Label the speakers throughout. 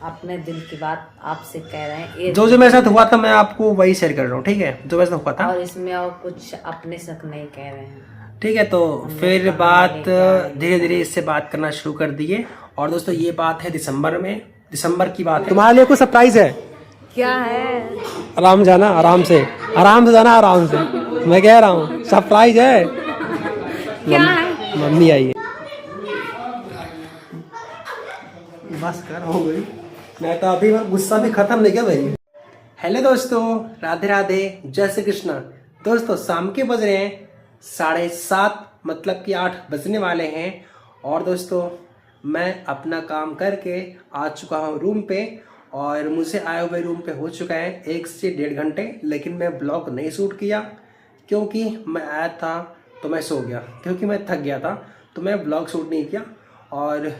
Speaker 1: अपने दिल की बात आपसे कह रहे हैं।
Speaker 2: जो जो मेरे साथ हुआ था मैं आपको वही शेयर कर रहा हूँ, ठीक है, जो मेरे साथ हुआ था।
Speaker 1: और इसमें और कुछ अपने शक नहीं कह रहे हैं,
Speaker 2: ठीक है, तो फिर बात धीरे धीरे इससे बात करना शुरू कर दिए। और दोस्तों ये बात है दिसंबर की बात है। तुम्हारे लिए कुछ सरप्राइज है।
Speaker 1: क्या है?
Speaker 2: आराम जाना, आराम से जाना, आराम से। मैं कह रहा हूँ सरप्राइज है।
Speaker 1: क्या है?
Speaker 2: मम्मी आई है। बस कर, हो गई। मैं तो अभी गुस्सा भी खत्म नहीं किया भाई। हेलो दोस्तों, राधे राधे, जय श्री कृष्ण। दोस्तों शाम के बज रहे हैं 7:30, मतलब कि 8 बजने वाले हैं। और दोस्तों मैं अपना काम करके आ चुका हूँ रूम पे। और मुझे आए हुए रूम पे हो चुका है 1 से 1.5 घंटे। लेकिन मैं ब्लॉग नहीं शूट किया क्योंकि मैं आया था तो मैं सो गया, क्योंकि मैं थक गया था, तो मैं ब्लॉग शूट नहीं किया। और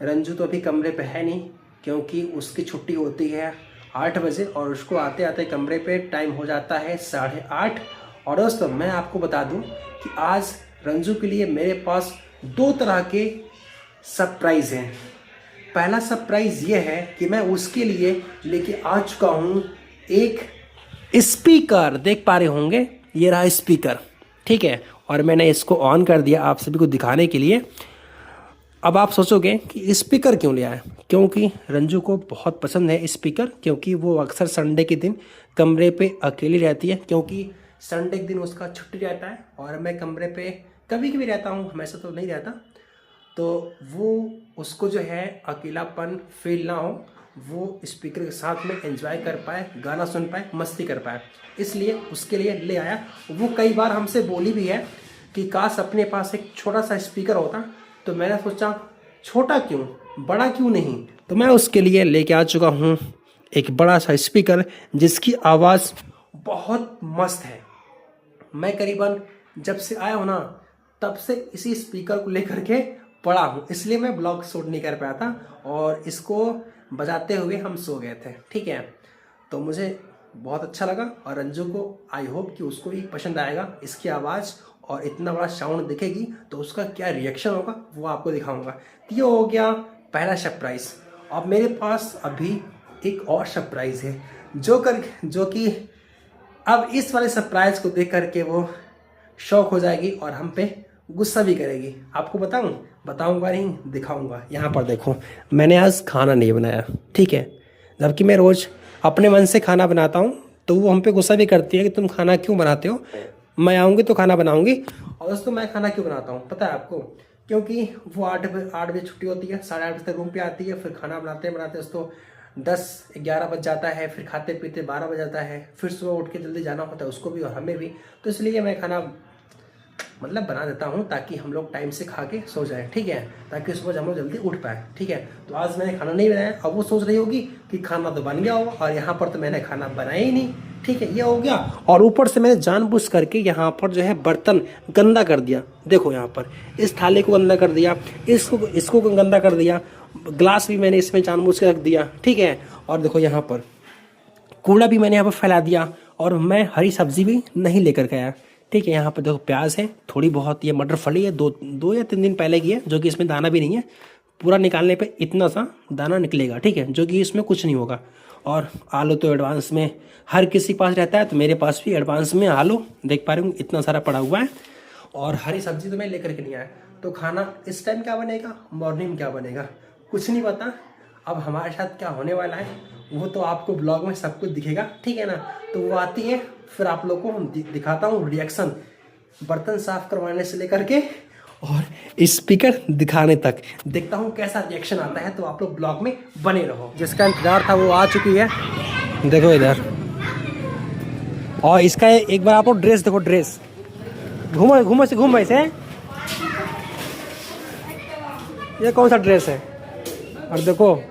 Speaker 2: रंजू तो अभी कमरे पे है नहीं, क्योंकि उसकी छुट्टी होती है 8 बजे और उसको आते आते कमरे पे टाइम हो जाता है 8:30। और दोस्तों मैं आपको बता दूं कि आज रंजू के लिए मेरे पास 2 तरह के सरप्राइज़ हैं। पहला सरप्राइज़ ये है कि मैं उसके लिए लेके आ चुका हूँ एक स्पीकर। देख पा रहे होंगे, ये रहा स्पीकर, ठीक है। और मैंने इसको ऑन कर दिया आप सभी को दिखाने के लिए। अब आप सोचोगे कि स्पीकर क्यों लिया है, क्योंकि रंजू को बहुत पसंद है स्पीकर, क्योंकि वो अक्सर संडे के दिन कमरे पे अकेली रहती है, क्योंकि संडे के दिन उसका छुट्टी रहता है और मैं कमरे पे कभी कभी रहता हूँ, हमेशा तो नहीं रहता। तो वो उसको जो है अकेलापन फील ना हो, वो स्पीकर के साथ में एंजॉय कर पाए, गाना सुन पाए, मस्ती कर पाए, इसलिए उसके लिए ले आया। वो कई बार हमसे बोली भी है कि काश अपने पास एक छोटा सा स्पीकर होता। तो मैंने सोचा छोटा क्यों, बड़ा क्यों नहीं, तो मैं उसके लिए लेके आ चुका हूँ एक बड़ा सा स्पीकर जिसकी आवाज़ बहुत मस्त है। मैं करीबन जब से आया हूँ ना तब से इसी स्पीकर को लेकर के पड़ा हूँ, इसलिए मैं ब्लॉग शूट नहीं कर पाया था और इसको बजाते हुए हम सो गए थे, ठीक है। तो मुझे बहुत अच्छा लगा और रंजू को आई होप कि उसको भी पसंद आएगा इसकी आवाज़। और इतना बड़ा साउंड दिखेगी तो उसका क्या रिएक्शन होगा वो आपको दिखाऊंगा। तो ये हो गया पहला सरप्राइज़। अब मेरे पास अभी एक और सरप्राइज़ है जो कि अब इस वाले सरप्राइज़ को देख करके वो शौक हो जाएगी और हम पे गुस्सा भी करेगी। आपको बताऊंगा नहीं, दिखाऊंगा। यहाँ पर देखो, मैंने आज खाना नहीं बनाया, ठीक है, जबकि मैं रोज़ अपने मन से खाना बनाता हूँ। तो वो हम पे गुस्सा भी करती है कि तुम खाना क्यों बनाते हो, मैं आऊँगी तो खाना बनाऊँगी। और दोस्तों मैं खाना क्यों बनाता हूँ पता है आपको, क्योंकि वो 8 बजे छुट्टी होती है, 8:30 बजे तक रूम पे आती है, फिर खाना बनाते दोस्तों 10-11 बज जाता है, फिर खाते पीते 12 बज जाता है, फिर सुबह उठ के जल्दी जाना होता है उसको भी और हमें भी। तो इसलिए मैं खाना बना देता हूँ ताकि हम लोग टाइम से खा के सो जाए, ठीक है, ताकि सुबह हम लोग जल्दी उठ पाए, ठीक है। तो आज मैंने खाना नहीं बनाया। अब वो सोच रही होगी कि खाना तो बन गया होगा और यहाँ पर तो मैंने खाना बनाया ही नहीं, ठीक है, ये हो गया। और ऊपर से मैंने जानबूझ करके यहाँ पर जो है बर्तन गंदा कर दिया। देखो यहाँ पर इस थाली को गंदा कर दिया, इसको गंदा कर दिया, ग्लास भी मैंने इसमें जानबूझ के रख दिया, ठीक है। और देखो यहाँ पर कूड़ा भी मैंने यहाँ पर फैला दिया और मैं हरी सब्जी भी नहीं लेकर के आया, ठीक है। यहाँ पर देखो प्याज है थोड़ी बहुत, ये मटर फली है 2 या 3 दिन पहले की है, जो कि इसमें दाना भी नहीं है। पूरा निकालने पे इतना सा दाना निकलेगा, ठीक है, जो कि इसमें कुछ नहीं होगा। और आलू तो एडवांस में हर किसी के पास रहता है, तो मेरे पास भी एडवांस में आलू देख पा रहे हूँ इतना सारा पड़ा हुआ है। और हरी सब्जी तो मैं लेकर के नहीं आया। तो खाना इस टाइम क्या बनेगा, मॉर्निंग में क्या बनेगा, कुछ नहीं पता। अब हमारे साथ क्या होने वाला है वो तो आपको ब्लॉग में सब कुछ दिखेगा, ठीक है ना। तो वो आती है फिर आप लोग को दिखाता हूँ रिएक्शन, बर्तन साफ करवाने से लेकर के और स्पीकर दिखाने तक। देखता हूँ कैसा रिएक्शन आता है, तो आप लोग ब्लॉग में बने रहो। जिसका इंतजार था वो आ चुकी है, देखो इधर। और इसका एक बार आप लोग ड्रेस देखो, ड्रेस घूम ऐसे, ये कौन सा ड्रेस है। और देखो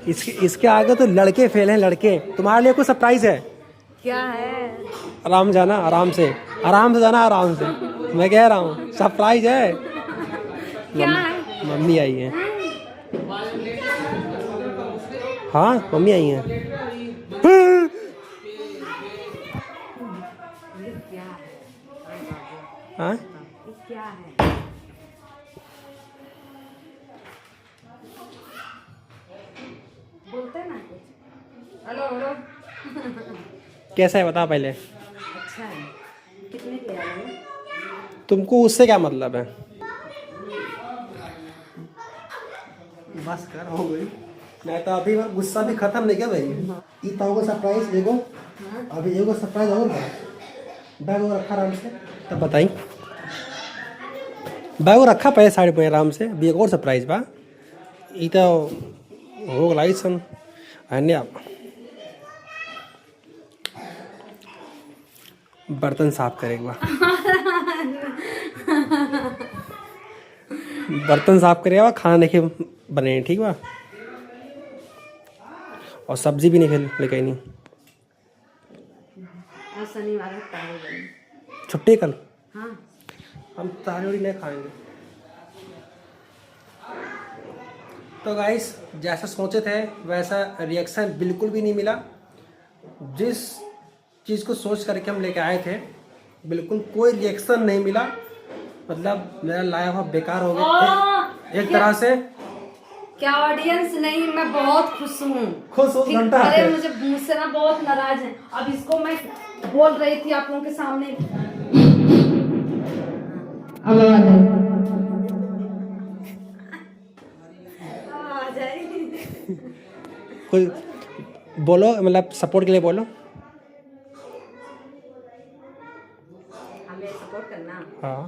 Speaker 2: इसके आगे तो लड़के फेल हैं, लड़के। तुम्हारे लिए कुछ सरप्राइज है।
Speaker 1: क्या है?
Speaker 2: आराम जाना, आराम से जाना, आराम से। मैं कह रहा हूँ सरप्राइज है।
Speaker 1: क्या है?
Speaker 2: मम्मी आई है। हाँ मम्मी आई है। हाँ
Speaker 1: क्या है? बोलते ना हेलो हेलो।
Speaker 2: कैसा है बता पहले।
Speaker 1: अच्छा है। कितने के आ रहे हो?
Speaker 2: तुमको उससे क्या मतलब है? बस कर, हो गई। नहीं तो अभी बार गुस्सा भी खत्म नहीं क्या भाई? ये तो होगा सरप्राइज देखो। अभी एगो सरप्राइज और बा। बैग वो रखा आराम से तब बताई। बैग वो रखा पहले साइड पे आराम से, अभी एक और सरप्राइज बा। ये तो हो गई सन अन्य बर्तन साफ करेगा। बर्तन साफ करेगा, खाना नहीं बने ठीक बा, और सब्जी भी नहीं लेके नहीं।
Speaker 1: आज शनिवार है, तारे बने।
Speaker 2: छुट्टी कल।
Speaker 1: हाँ।
Speaker 2: हम तारी उड़ी नहीं खाएंगे। तो गाइस जैसा सोचे थे वैसा रिएक्शन बिल्कुल भी नहीं मिला। जिस चीज़ को सोच करके हम लेके आए थे बिल्कुल कोई रिएक्शन नहीं मिला। मतलब मेरा लाया हुआ बेकार हो गया एक तरह से।
Speaker 1: क्या ऑडियंस नहीं, मैं बहुत खुश हूँ।
Speaker 2: खुश हो घंटा।
Speaker 1: अरे मुझे मुझसे ना बहुत नाराज है। अब इसको मैं बोल रही थी आप लोगों के सामने। अब आ जाए।
Speaker 2: कोई बोलो, मतलब सपोर्ट के लिए बोलो।
Speaker 1: हमें सपोर्ट करना।
Speaker 2: हाँ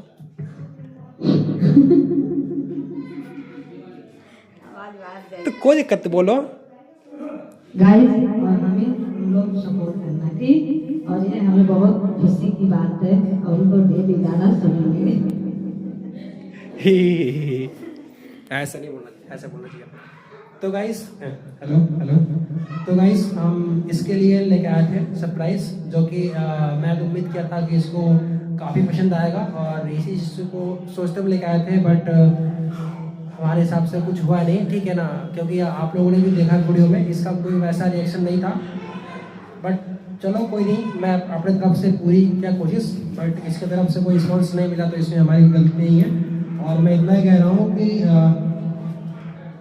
Speaker 1: आवाज
Speaker 2: तो कोई दिक्कत नहीं, बोलो।
Speaker 3: गाइस हमें तुम लोग सपोर्ट करना ठीक, और ये हमें बहुत खुशी की बात है और उनको डेली गाना सुनेंगे।
Speaker 2: ऐसा नहीं बोलना, ऐसा बोलना चाहिए। तो गाइस हेलो हेलो। तो गाइस हम इसके लिए लेके आए थे सरप्राइज, जो कि मैं तो उम्मीद किया था कि इसको काफ़ी पसंद आएगा और इसी चीज़ को सोचते हुए लेके आए थे, बट हमारे हिसाब से कुछ हुआ नहीं, ठीक है ना। क्योंकि आप लोगों ने भी देखा वीडियो में इसका कोई वैसा रिएक्शन नहीं था। बट चलो कोई नहीं, मैं अपने तरफ से पूरी किया कोशिश, बट इसके तरफ से कोई रिस्पॉन्स नहीं मिला तो इसमें हमारी गलती नहीं है। और मैं इतना ही कह रहा हूँ कि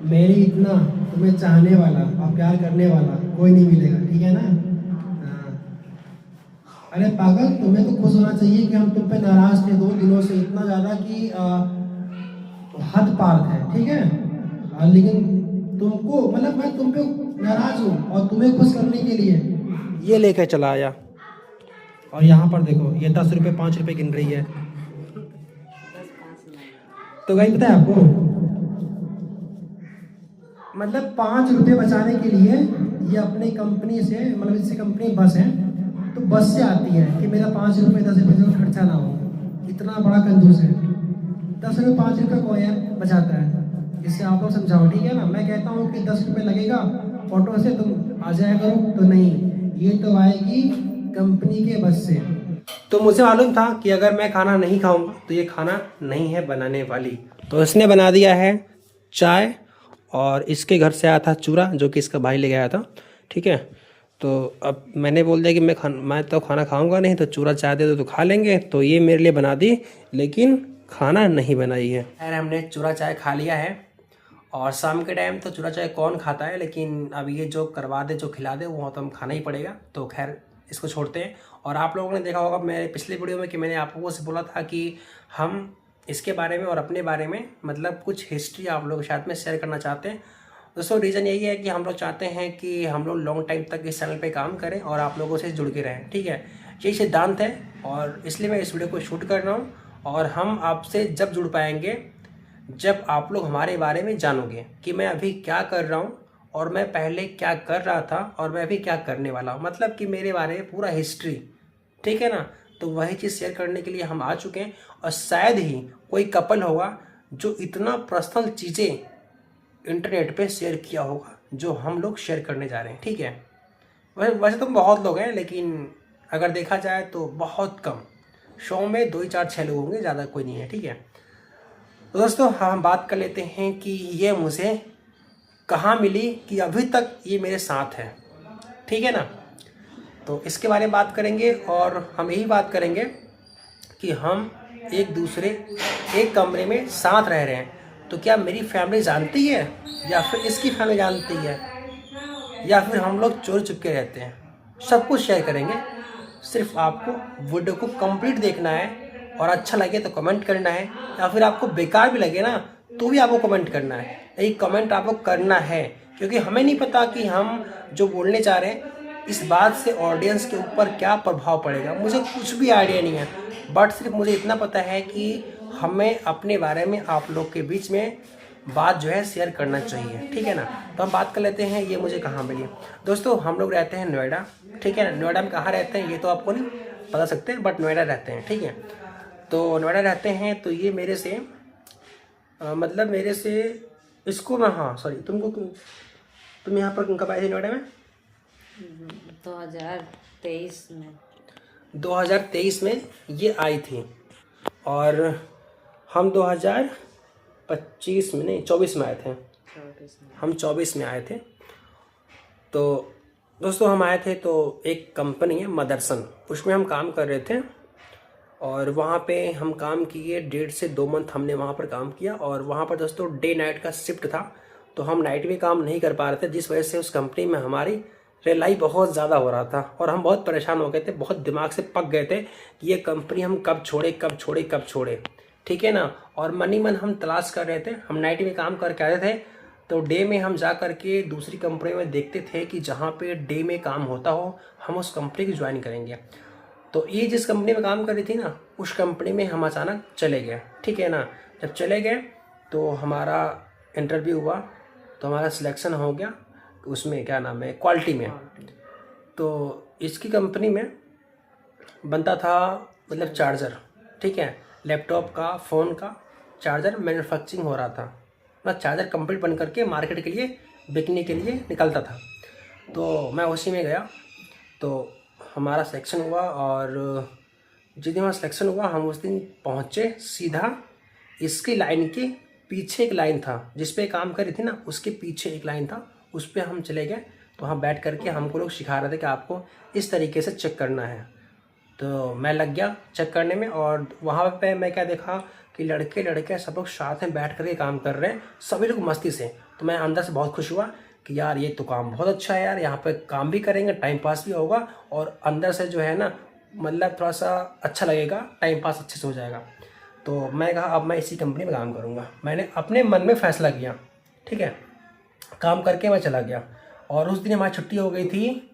Speaker 2: मेरी इतना तुम्हें चाहने वाला और प्यार करने वाला कोई नहीं मिलेगा, ठीक है ना। अरे पागल, तुम्हें तो खुश होना चाहिए कि हम तुम पे नाराज थे 2 दिनों से, इतना ज़्यादा कि हद पार है, ठीक है। लेकिन तुमको मतलब मैं तुम पे नाराज हूँ और तुम्हें खुश करने के लिए ये लेकर चला आया। और यहाँ पर देखो ये 10 रुपये 5 रुपये गिन रही है। तो गाइस पता है आपको, मतलब 5 रुपये बचाने के लिए ये अपनी कंपनी से, मतलब इससे कंपनी बस है तो बस से आती है कि मेरा 5 रुपये 10 रुपये खर्चा ना हो। इतना बड़ा कंजूस है, 10 रुपये 5 रुपये को यार बचाता है। इससे आप लोग समझाओ, ठीक है ना। मैं कहता हूँ कि 10 रुपये लगेगा ऑटो से तुम आ जाया करो, तो नहीं, ये तो आएगी कंपनी के बस से। तो मुझे मालूम था कि अगर मैं खाना नहीं खाऊंगा तो ये खाना नहीं है बनाने वाली, तो इसने बना दिया है चाय, और इसके घर से आया था चूरा जो कि इसका भाई ले गया था, ठीक है। तो अब मैंने बोल दिया कि मैं तो खाना खाऊंगा नहीं, तो चूरा चाय दे दो तो खा लेंगे, तो ये मेरे लिए बना दी, लेकिन खाना नहीं बनाई है। खैर हमने चूरा चाय खा लिया है, और शाम के टाइम तो चूरा चाय कौन खाता है, लेकिन अब ये जो करवा दे जो खिला दे वो तो हम खाना ही पड़ेगा। तो खैर इसको छोड़ते हैं। और आप लोगों ने देखा होगा मेरे पिछले वीडियो में कि मैंने आप लोगों से बोला था कि हम इसके बारे में और अपने बारे में मतलब कुछ हिस्ट्री आप लोगों के साथ में शेयर करना चाहते हैं। दोस्तों रीज़न यही है कि हम लोग चाहते हैं कि हम लोग लॉन्ग टाइम तक इस चैनल पे काम करें और आप लोगों से जुड़ के रहें, ठीक है। यही सिद्धांत है और इसलिए मैं इस वीडियो को शूट कर रहा हूँ। और हम आपसे जब जुड़ पाएंगे जब आप लोग हमारे बारे में जानोगे कि मैं अभी क्या कर रहा हूँ और मैं पहले क्या कर रहा था और मैं अभी क्या करने वाला हूँ, मतलब कि मेरे बारे में पूरा हिस्ट्री, ठीक है ना। तो वही चीज़ शेयर करने के लिए हम आ चुके हैं। और शायद ही कोई कपल होगा जो इतना पर्सनल चीज़ें इंटरनेट पे शेयर किया होगा जो हम लोग शेयर करने जा रहे हैं, ठीक है। वैसे तो बहुत लोग हैं, लेकिन अगर देखा जाए तो बहुत कम, 100 में 2 4 6 लोग होंगे, ज़्यादा कोई नहीं है, ठीक है। तो दोस्तों हम बात कर लेते हैं कि ये मुझे कहाँ मिली कि अभी तक ये मेरे साथ है, ठीक है ना। तो इसके बारे में बात करेंगे और हम यही बात करेंगे कि हम एक दूसरे एक कमरे में साथ रह रहे हैं, तो क्या मेरी फैमिली जानती है या फिर इसकी फैमिली जानती है, या फिर हम लोग चोरी चुपके रहते हैं, सब कुछ शेयर करेंगे। सिर्फ आपको वीडियो को कंप्लीट देखना है और अच्छा लगे तो कमेंट करना है, या फिर आपको बेकार भी लगे ना तो भी आपको कमेंट करना है। यही कमेंट आपको करना है, क्योंकि हमें नहीं पता कि हम जो बोलने जा रहे हैं इस बात से ऑडियंस के ऊपर क्या प्रभाव पड़ेगा। मुझे कुछ भी आइडिया नहीं है, बट सिर्फ मुझे इतना पता है कि हमें अपने बारे में आप लोग के बीच में बात जो है शेयर करना चाहिए, ठीक है ना। तो हम बात कर लेते हैं ये मुझे कहाँ मिली। दोस्तों हम लोग रहते हैं नोएडा, ठीक है ना। नोएडा में कहाँ रहते हैं ये तो आपको नहीं बता सकते, बट नोएडा रहते हैं, ठीक है। तो नोएडा रहते हैं तो ये मेरे से मतलब मेरे से इसको मैं, हाँ सॉरी, तुम यहाँ पर कब आए थे नोएडा में?
Speaker 4: 2023 में।
Speaker 2: 2023 में ये आई थी और हम 2025 में नहीं 24 में आए थे। हम 24 में आए थे। तो दोस्तों हम आए थे तो एक कंपनी है मदरसन, उसमें हम काम कर रहे थे और वहाँ पे हम काम किए 1.5 से 2 मंथ हमने वहाँ पर काम किया। और वहाँ पर दोस्तों डे नाइट का शिफ्ट था, तो हम नाइट में काम नहीं कर पा रहे थे, जिस वजह से उस कंपनी में हमारी रिलाई बहुत ज़्यादा हो रहा था और हम बहुत परेशान हो गए थे, बहुत दिमाग से पक गए थे कि ये कंपनी हम कब छोड़े, ठीक है ना। और मनी मन हम तलाश कर रहे थे। हम नाइट में काम करके आए थे तो डे में हम जा कर के दूसरी कंपनी में देखते थे कि जहाँ पे डे में काम होता हो हम उस कंपनी की ज्वाइन करेंगे। तो ये जिस कंपनी में काम कर रही थी ना उस कंपनी में हम अचानक चले गए, ठीक है ना। जब चले गए तो हमारा इंटरव्यू हुआ तो हमारा सिलेक्शन हो गया उसमें, क्या नाम है, क्वालिटी में। तो इसकी कंपनी में बनता था मतलब चार्जर, ठीक है, लैपटॉप का, फ़ोन का चार्जर मैन्युफैक्चरिंग हो रहा था। मतलब चार्जर कंप्लीट बन करके मार्केट के लिए बिकने के लिए निकलता था। तो मैं उसी में गया तो हमारा सिलेक्शन हुआ और जिस दिन हमारा सिलेक्शन हुआ हम उस दिन पहुँचे सीधा इसकी लाइन के पीछे एक लाइन था जिस पे काम करी थी ना, उसके पीछे एक लाइन था, उस पर हम चले गए। तो वहाँ बैठ करके हमको लोग सिखा रहे थे कि आपको इस तरीके से चेक करना है। तो मैं लग गया चेक करने में और वहाँ पे मैं क्या देखा कि लड़के सब लोग साथ में बैठ करके काम कर रहे हैं, सभी लोग मस्ती से। तो मैं अंदर से बहुत खुश हुआ कि यार ये तो काम बहुत अच्छा है यार, यहाँ पे काम भी करेंगे, टाइम पास भी होगा और अंदर से जो है ना मतलब थोड़ा सा अच्छा लगेगा, टाइम पास अच्छे से हो जाएगा। तो मैं कहा अब मैं इसी कंपनी में काम करूँगा। मैंने अपने मन में फ़ैसला किया, ठीक है। काम करके मैं चला गया और उस दिन हमारी छुट्टी हो गई थी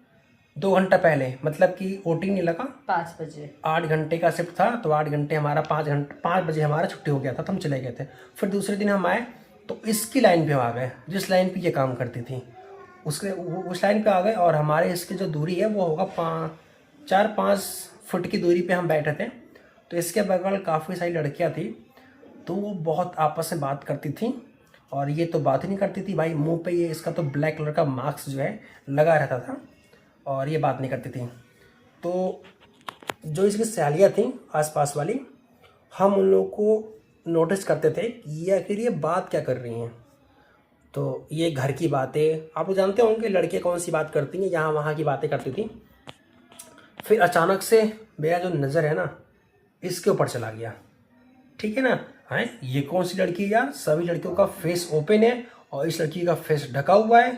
Speaker 2: 2 घंटा पहले, मतलब कि ओटी नहीं लगा,
Speaker 4: 5 बजे
Speaker 2: 8 घंटे का शिफ्ट था तो 8 घंटे हमारा 5 बजे हमारा छुट्टी हो गया था तो हम चले गए थे। फिर दूसरे दिन हम आए तो इसकी लाइन पे हम आ गए जिस लाइन पे ये काम करती थी, उस लाइन पे आ गए और हमारे इसकी जो दूरी है वो होगा 4-5 फुट की दूरी पे हम बैठे थे। तो इसके बगल काफ़ी सारी लड़कियां थी तो वो बहुत आपस में बात करती थी और ये तो बात ही नहीं करती थी भाई, मुंह पे ये इसका तो ब्लैक कलर का मास्क जो है लगा रहता था और ये बात नहीं करती थी। तो जो इसकी सहेलियाँ थी आसपास वाली, हम उन लोगों को नोटिस करते थे कि ये आखिर ये बात क्या कर रही हैं। तो ये घर की बातें, आप लोग जानते होंगे लड़कियाँ कौन सी बात करती हैं, यहाँ वहाँ की बातें करती थी। फिर अचानक से मेरा जो नज़र है ना इसके ऊपर चला गया, ठीक है ना। हाँ ये कौन सी लड़की है यार, सभी लड़कियों का फेस ओपन है और इस लड़की का फेस ढका हुआ है,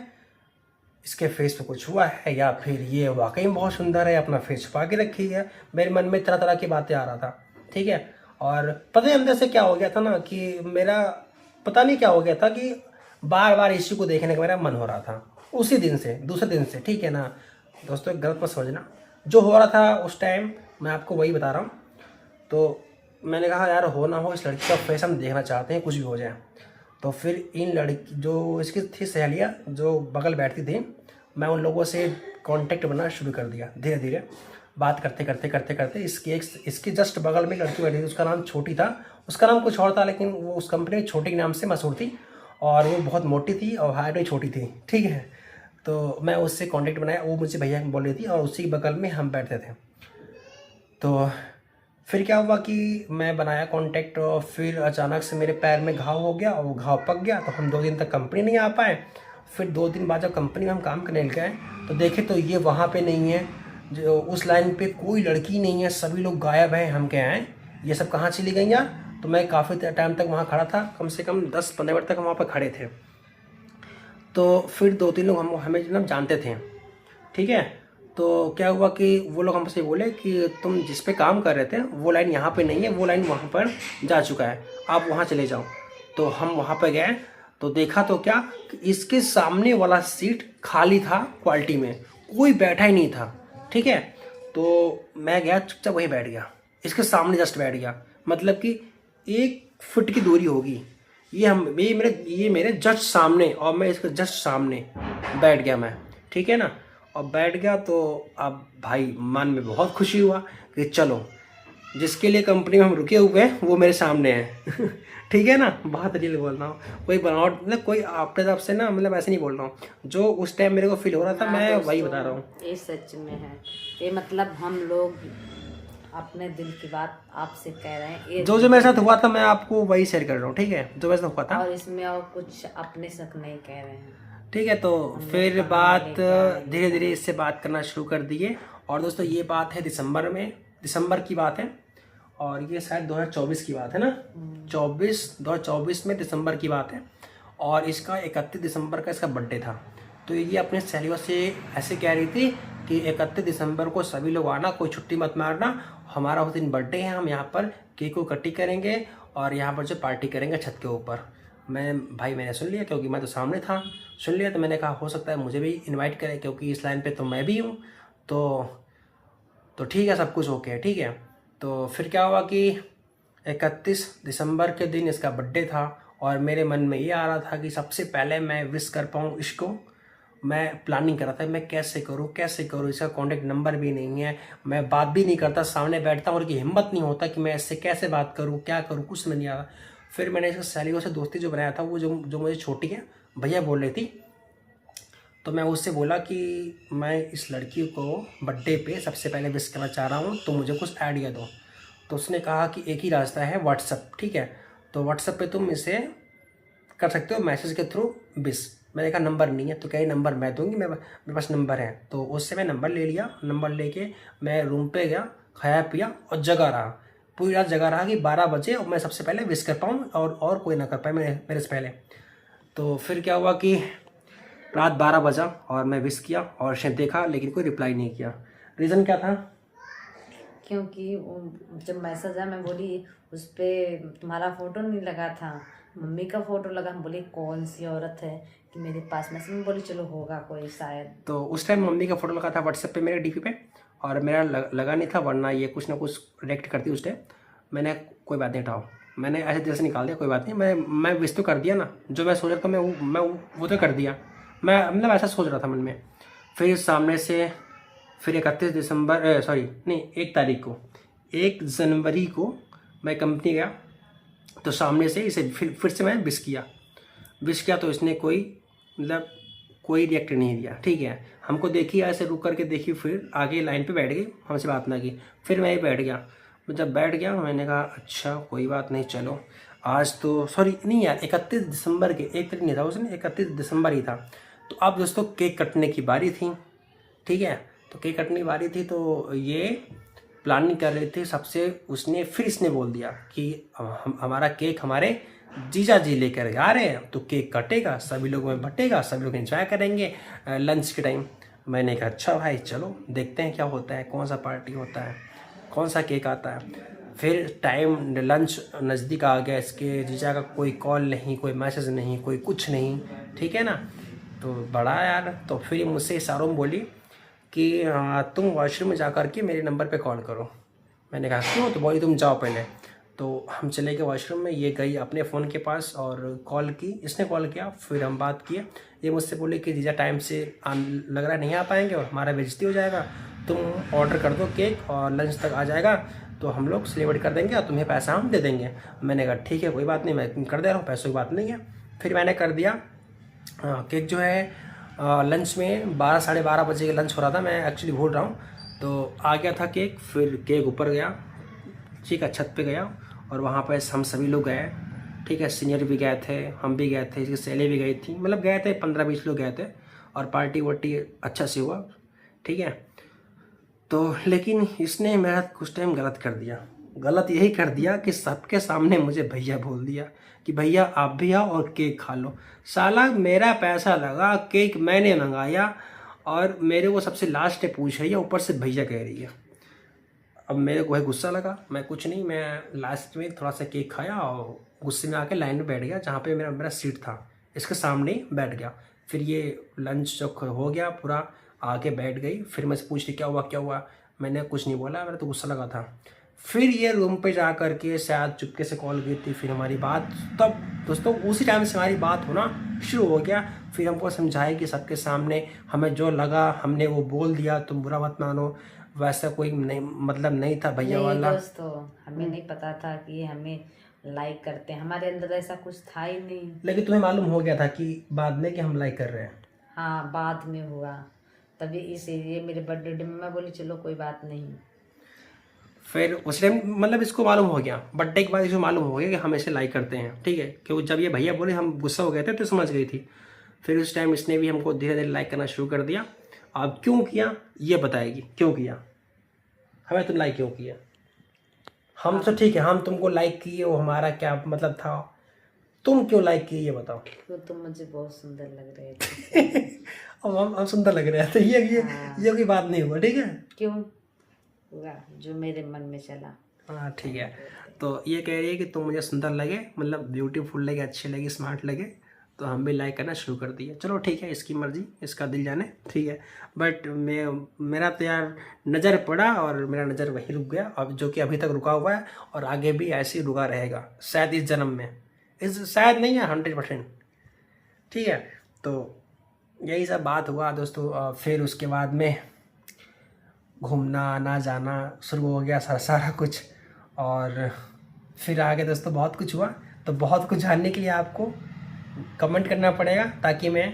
Speaker 2: इसके फेस पे कुछ हुआ है या फिर ये वाकई में बहुत सुंदर है, अपना फेस छुपा के रखी है। मेरे मन में तरह तरह की बातें आ रहा था, ठीक है। और पता नहीं अंदर से क्या हो गया था ना कि मेरा पता नहीं क्या हो गया था कि बार बार इसी को देखने का मेरा मन हो रहा था उसी दिन से, दूसरे दिन से, ठीक है ना। दोस्तों गलत मत समझना, जो हो रहा था उस टाइम मैं आपको वही बता रहा हूँ। तो मैंने कहा यार हो ना हो इस लड़की का फेस हम देखना चाहते हैं, कुछ भी हो जाए। तो फिर इन लड़की जो इसकी थी सहेलियाँ जो बगल बैठती थी, मैं उन लोगों से कांटेक्ट बनाना शुरू कर दिया। धीरे धीरे बात करते इसकी जस्ट बगल में लड़की बैठी थी, उसका नाम छोटी था, उसका नाम कुछ और था लेकिन वो उस कंपनी में छोटी के नाम से मशहूर थी और वो बहुत मोटी थी और हाइट भी छोटी थी, ठीक है। तो मैं उससे कांटेक्ट बनाया, वो मुझे भैया बोल रही थी और उसी बगल में हम बैठते थे। तो फिर क्या हुआ कि मैं बनाया कांटेक्ट और फिर अचानक से मेरे पैर में घाव हो गया और वो घाव पक गया। तो हम 2 दिन तक कंपनी नहीं आ पाए। फिर 2 दिन बाद जब कंपनी में हम काम करने लगे तो देखे तो ये वहाँ पे नहीं है, जो उस लाइन पे कोई लड़की नहीं है, सभी लोग गायब हैं। हम क्या हैं, ये सब कहाँ चली गई यार। तो मैं काफ़ी टाइम तक वहाँ खड़ा था, कम से कम 10-15 मिनट तक हम वहाँ पर खड़े थे। तो फिर 2-3 लोग हम हमें मतलब जानते थे, ठीक है। तो क्या हुआ कि वो लोग हमसे बोले कि तुम जिस पे काम कर रहे थे वो लाइन यहाँ पे नहीं है, वो लाइन वहाँ पर जा चुका है, आप वहाँ चले जाओ। तो हम वहाँ पर गए तो देखा तो क्या कि इसके सामने वाला सीट खाली था, क्वालिटी में कोई बैठा ही नहीं था, ठीक है। तो मैं गया चुपचाप वहीं बैठ गया, इसके सामने जस्ट बैठ गया, मतलब कि 1 फुट की दूरी होगी, ये मेरे जस्ट सामने, और मैं इसके जस्ट सामने बैठ गया मैं, ठीक है ना। और बैठ गया तो अब भाई मन में बहुत खुशी हुआ कि चलो जिसके लिए कंपनी में हम रुके हुए हैं वो मेरे सामने है ठीक है ना। बहुत रियल बोल रहा हूँ, कोई बनावट मतलब कोई अपने तरफ से ना, मतलब ऐसे नहीं बोल रहा हूँ, जो उस टाइम मेरे को फील हो रहा था मैं वही बता रहा हूँ।
Speaker 4: ये सच में है, ये मतलब हम लोग अपने दिल की बात आपसे कह रहे हैं,
Speaker 2: जो मेरे साथ हुआ था मैं आपको वही शेयर कर रहा हूँ, ठीक है, जो मेरे साथ हुआ था।
Speaker 4: और इसमें और कुछ अपने शक नहीं कह रहे हैं,
Speaker 2: ठीक है। तो फिर बात धीरे धीरे इससे बात करना शुरू कर दिए। और दोस्तों ये बात है दिसंबर की बात है, और ये शायद 2024 की बात है ना, 2024 में दिसंबर की बात है। और इसका 31 दिसंबर का इसका बर्थडे था। तो ये अपने सहेलियों से ऐसे कह रही थी कि 31 दिसंबर को सभी लोग आना, कोई छुट्टी मत मारना, हमारा उस दिन बर्थडे है, हम यहाँ पर केक को कटिंग करेंगे और यहाँ पर जो पार्टी करेंगे छत के ऊपर। मैंने सुन लिया, क्योंकि मैं तो सामने था, सुन लिया। तो मैंने कहा हो सकता है मुझे भी इनवाइट करें, क्योंकि इस लाइन पे तो मैं भी हूँ। तो ठीक है, सब कुछ ओके है, ठीक है। तो फिर क्या हुआ कि 31 दिसंबर के दिन इसका बर्थडे था, और मेरे मन में ये आ रहा था कि सबसे पहले मैं विश कर पाऊँ इसको। मैं प्लानिंग कर रहा था मैं कैसे करूँ, इसका कॉन्टेक्ट नंबर भी नहीं है, मैं बात भी नहीं करता, सामने बैठता हूँ और की हिम्मत नहीं होता कि मैं इससे कैसे बात करूँ, क्या करूँ, कुछ नहीं आ रहा। फिर मैंने इसका सहेलियों से दोस्ती जो बनाया था, वो जो मुझे छोटी है भैया बोल रही थी, तो मैं उससे बोला कि मैं इस लड़की को बर्थडे पे सबसे पहले विश करना चाह रहा हूँ, तो मुझे कुछ आइडिया दो। तो उसने कहा कि एक ही रास्ता है, व्हाट्सअप, ठीक है। तो व्हाट्सअप पे तुम इसे कर सकते हो मैसेज के थ्रू विश। मैंने कहा नंबर नहीं है, तो कहीं नंबर मैं दूंगी, मेरे पास नंबर है। तो उससे मैं नंबर ले लिया, नंबर लेके मैं रूम पे गया, खाया पिया और जगा रहा, पूरी रात जगा रहा कि 12 बजे और मैं सबसे पहले विश कर पाऊँ और कोई ना कर पाए मेरे से पहले। तो फिर क्या हुआ कि रात 12 बजा और मैं विश किया और शायद देखा, लेकिन कोई रिप्लाई नहीं किया। रीज़न क्या था?
Speaker 4: क्योंकि जब मैसेज आया मैं बोली उस पर तुम्हारा फ़ोटो नहीं लगा था, मम्मी का फ़ोटो लगा। हम बोली कौन सी औरत है कि मेरे पास मैसेज में, बोली चलो होगा कोई शायद।
Speaker 2: तो उस टाइम मम्मी का फ़ोटो लगा था व्हाट्सएप पे मेरे डीपी पे, और मेरा लगा नहीं था, वरना ये कुछ ना कुछ रिएक्ट करती उस टाइम। मैंने कोई बात नहीं उठाओ, मैंने ऐसे दिल से निकाल दिया, कोई बात नहीं, मैं विश तो कर दिया ना, जो मैं सोच रहा था मैं वो तो कर दिया, मैं मतलब ऐसा सोच रहा था मन में। फिर सामने से फिर 1 जनवरी को मैं कंपनी गया, तो सामने से इसे फिर से मैं विश किया तो इसने कोई रिएक्ट नहीं दिया, ठीक है। हमको देखी, ऐसे रुक करके देखी, फिर आगे लाइन पे बैठ गई, हमसे बात ना की। फिर मैं ही बैठ गया। जब बैठ गया मैंने कहा अच्छा कोई बात नहीं, चलो आज तो नहीं यार 31 दिसंबर के 1 तारीख नहीं था उसने, 31 दिसंबर ही था। तो अब दोस्तों केक कटने की बारी थी, ठीक है। तो केक कटने की बारी थी, तो ये प्लानिंग कर रहे थे सबसे, इसने बोल दिया कि हमारा केक हमारे जीजा जी लेकर आ रहे हैं, तो केक कटेगा, सभी लोग में बटेगा, सभी लोग एंजॉय करेंगे लंच के टाइम। मैंने कहा अच्छा भाई चलो देखते हैं क्या होता है, कौन सा पार्टी होता है, कौन सा केक आता है। फिर टाइम लंच नज़दीक आ गया, इसके जीजा का कोई कॉल नहीं, कोई मैसेज नहीं, कोई कुछ नहीं, ठीक है ना। तो बड़ा यार, तो फिर मुझसे इशारों में बोली कि तुम वॉशरूम में जा कर के मेरे नंबर पे कॉल करो। मैंने कहा क्यों? तो बोली तुम जाओ पहले। तो हम चले गए वॉशरूम में, ये गई अपने फ़ोन के पास और कॉल की, इसने कॉल किया, फिर हम बात किए। ये मुझसे बोले कि जीजा टाइम से लग रहा है नहीं आ पाएंगे और हमारा बेइज्जती हो जाएगा, तुम ऑर्डर कर दो केक और लंच तक आ जाएगा, तो हम लोग सेलिब्रेट कर देंगे और तुम्हें पैसा हम दे देंगे। मैंने कहा ठीक है कोई बात नहीं, मैं कर दे रहा हूँ, पैसों की बात नहीं है। फिर मैंने कर दिया। केक जो है लंच में 12 साढ़े 12 बजे लंच हो रहा था, मैं एक्चुअली भूल रहा हूँ। तो आ गया था केक, फिर केक ऊपर गया, ठीक है, छत पे गया और वहाँ पर हम सभी लोग गए, ठीक है। सीनियर भी गए थे, हम भी गए थे, इसकी सहेली भी गई थी, मतलब गए थे 15-20 लोग गए थे और पार्टी वार्टी अच्छा से हुआ, ठीक है। तो लेकिन इसने मेरा कुछ टाइम गलत कर दिया, गलत यही कर दिया कि सबके सामने मुझे भैया बोल दिया कि भैया आप भी आओ और केक खा लो। साला मेरा पैसा लगा, केक मैंने मंगाया और मेरे को सबसे लास्ट पे पूछ रही है, ऊपर से भैया कह रही है। अब मेरे को है गुस्सा लगा, मैं कुछ नहीं, मैं लास्ट में थोड़ा सा केक खाया और गुस्से में आके लाइन में बैठ गया जहाँ पे मेरा सीट था, इसके सामने ही बैठ गया। फिर ये लंच जो हो गया पूरा, आके बैठ गई। फिर मैं से पूछ रही क्या हुआ क्या हुआ, मैंने कुछ नहीं बोला, मेरा तो गुस्सा लगा था। फिर ये रूम पे जा कर के शायद चुपके से कॉल की थी, फिर हमारी बात, तब दोस्तों उसी टाइम से हमारी बात होना शुरू हो गया। फिर हमको समझाया कि सबके सामने हमें जो लगा हमने वो बोल दिया, तुम बुरा मत मानो, वैसा कोई नहीं मतलब नहीं था भैया वाला।
Speaker 4: दोस्तों हमें नहीं पता था कि ये हमें लाइक करते हैं, हमारे अंदर ऐसा कुछ था ही नहीं।
Speaker 2: लेकिन तुम्हें मालूम हो गया था कि बाद में कि हम लाइक कर रहे हैं।
Speaker 4: हाँ बाद में हुआ, तभी इसीलिए मेरे बर्थडे में मैं बोली चलो कोई बात नहीं।
Speaker 2: फिर उस टाइम मतलब इसको मालूम हो गया, बर्थडे के बाद इसको मालूम हो गया कि हम ऐसे लाइक करते हैं, ठीक है। क्योंकि जब ये भैया बोले हम गुस्सा हो गए थे तो समझ गई थी। फिर उस टाइम इसने भी हमको धीरे धीरे लाइक करना शुरू कर दिया। अब क्यों किया ये बताएगी, क्यों किया, हमें तुम लाइक क्यों किया। हम तो ठीक है, हम तुमको लाइक किए, वो हमारा क्या मतलब था, तुम क्यों लाइक किए ये बताओ।
Speaker 4: तो तुम मुझे बहुत सुंदर लग रहे थे।
Speaker 2: अब हम सुंदर लग रहे हैं तो ये कोई बात नहीं हुआ, ठीक है।
Speaker 4: क्यों हुआ, जो मेरे मन में चला।
Speaker 2: हाँ ठीक है। तो ये कह रही है कि तुम मुझे सुंदर लगे, मतलब ब्यूटीफुल लगे, अच्छे लगे, स्मार्ट लगे, तो हम भी लाइक करना शुरू कर दिए। चलो ठीक है, इसकी मर्जी, इसका दिल जाने, ठीक है। बट मेरा तो यार नज़र पड़ा और मेरा नज़र वहीं रुक गया, अब जो कि अभी तक रुका हुआ है और आगे भी ऐसे ही रुका रहेगा शायद इस जन्म में, शायद नहीं है 100%, ठीक है। तो यही सब बात हुआ दोस्तों। फिर उसके बाद में घूमना आना जाना शुरू हो गया, सारा कुछ। और फिर आगे दोस्तों बहुत कुछ हुआ। तो बहुत कुछ जानने के लिए आपको कमेंट करना पड़ेगा, ताकि मैं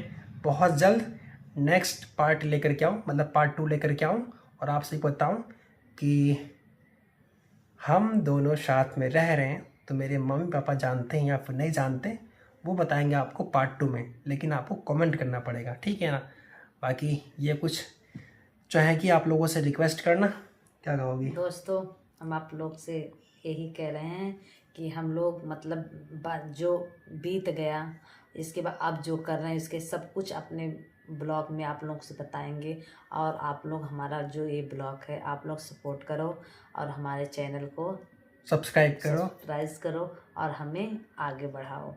Speaker 2: बहुत जल्द नेक्स्ट पार्ट लेकर के आऊँ, मतलब पार्ट 2 लेकर के आऊँ और आपसे बताऊँ कि हम दोनों साथ में रह रहे हैं। तो मेरे मम्मी पापा जानते हैं या फिर नहीं जानते, वो बताएंगे आपको पार्ट 2 में, लेकिन आपको कमेंट करना पड़ेगा, ठीक है ना। बाकी ये कुछ चाहे कि आप लोगों से रिक्वेस्ट करना, क्या कहोगी।
Speaker 4: दोस्तों हम आप लोग से यही कह रहे हैं कि हम लोग मतलब जो बीत गया, इसके बाद आप जो कर रहे हैं इसके सब कुछ अपने ब्लॉग में आप लोग से बताएंगे। और आप लोग हमारा जो ये ब्लॉग है आप लोग सपोर्ट करो और हमारे चैनल को
Speaker 2: सब्सक्राइब
Speaker 4: करो और हमें आगे बढ़ाओ।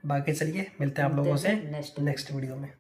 Speaker 2: बाकी चलिए मिलते हैं आप लोगों से
Speaker 4: नेक्स्ट
Speaker 2: नेक्स्ट वीडियो में।